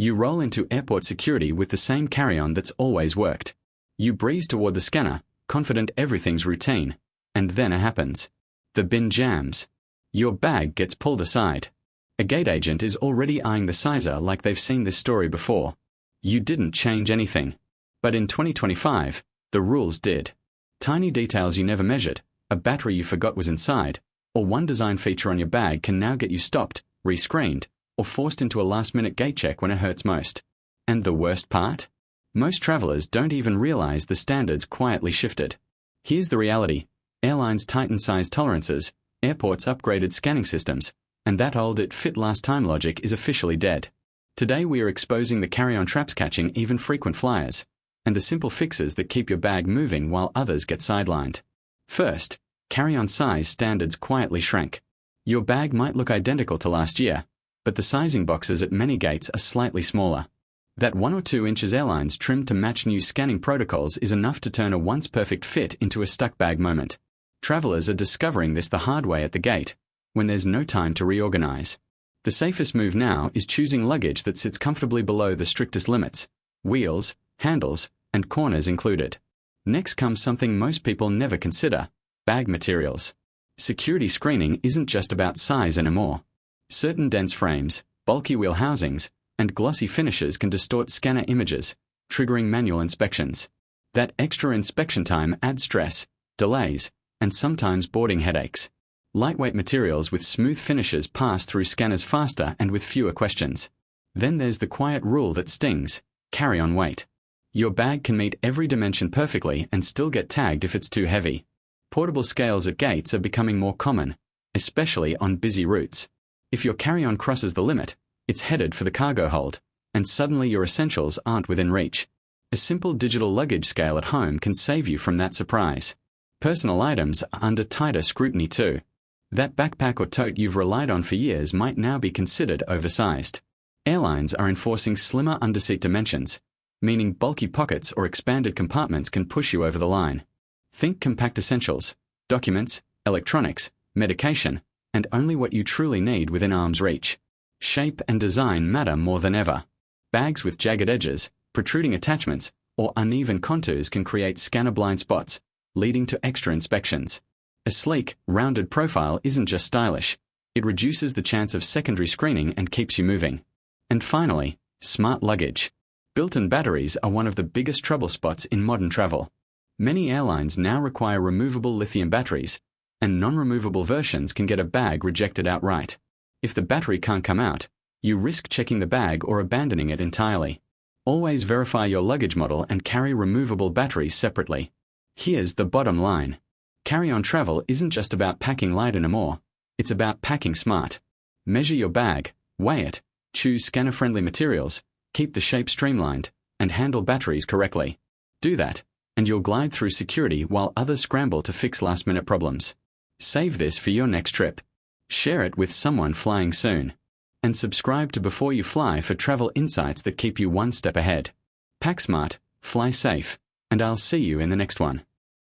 You roll into airport security with the same carry-on that's always worked. You breeze toward the scanner, confident everything's routine, and then it happens. The bin jams. Your bag gets pulled aside. A gate agent is already eyeing the sizer like they've seen this story before. You didn't change anything. But in 2025, the rules did. Tiny details you never measured, a battery you forgot was inside, or one design feature on your bag can now get you stopped, rescreened, or forced into a last-minute gate check when it hurts most. And the worst part? Most travelers don't even realize the standards quietly shifted. Here's the reality. Airlines tightened size tolerances, airports upgraded scanning systems, and that old "it fit last time" logic is officially dead. Today we are exposing the carry-on traps catching even frequent flyers, and the simple fixes that keep your bag moving while others get sidelined. First, carry-on size standards quietly shrank. Your bag might look identical to last year, but the sizing boxes at many gates are slightly smaller. That 1 or 2 inches airlines trimmed to match new scanning protocols is enough to turn a once perfect fit into a stuck bag moment. Travelers are discovering this the hard way at the gate, when there's no time to reorganize. The safest move now is choosing luggage that sits comfortably below the strictest limits, wheels, handles, and corners included. Next comes something most people never consider: bag materials. Security screening isn't just about size anymore. Certain dense frames, bulky wheel housings, and glossy finishes can distort scanner images, triggering manual inspections. That extra inspection time adds stress, delays, and sometimes boarding headaches. Lightweight materials with smooth finishes pass through scanners faster and with fewer questions. Then there's the quiet rule that stings: carry-on weight. Your bag can meet every dimension perfectly and still get tagged if it's too heavy. Portable scales at gates are becoming more common, especially on busy routes. If your carry-on crosses the limit, it's headed for the cargo hold, and suddenly your essentials aren't within reach. A simple digital luggage scale at home can save you from that surprise. Personal items are under tighter scrutiny too. That backpack or tote you've relied on for years might now be considered oversized. Airlines are enforcing slimmer underseat dimensions, meaning bulky pockets or expanded compartments can push you over the line. Think compact essentials, documents, electronics, medication, and only what you truly need within arm's reach. Shape and design matter more than ever. Bags with jagged edges, protruding attachments, or uneven contours can create scanner blind spots, leading to extra inspections. A sleek, rounded profile isn't just stylish, it reduces the chance of secondary screening and keeps you moving. And finally, smart luggage. Built-in batteries are one of the biggest trouble spots in modern travel. Many airlines now require removable lithium batteries, and non-removable versions can get a bag rejected outright. If the battery can't come out, you risk checking the bag or abandoning it entirely. Always verify your luggage model and carry removable batteries separately. Here's the bottom line. Carry-on travel isn't just about packing light anymore, it's about packing smart. Measure your bag, weigh it, choose scanner-friendly materials, keep the shape streamlined, and handle batteries correctly. Do that, and you'll glide through security while others scramble to fix last-minute problems. Save this for your next trip. Share it with someone flying soon. And subscribe to Before You Fly for travel insights that keep you one step ahead. Pack smart, fly safe, and I'll see you in the next one.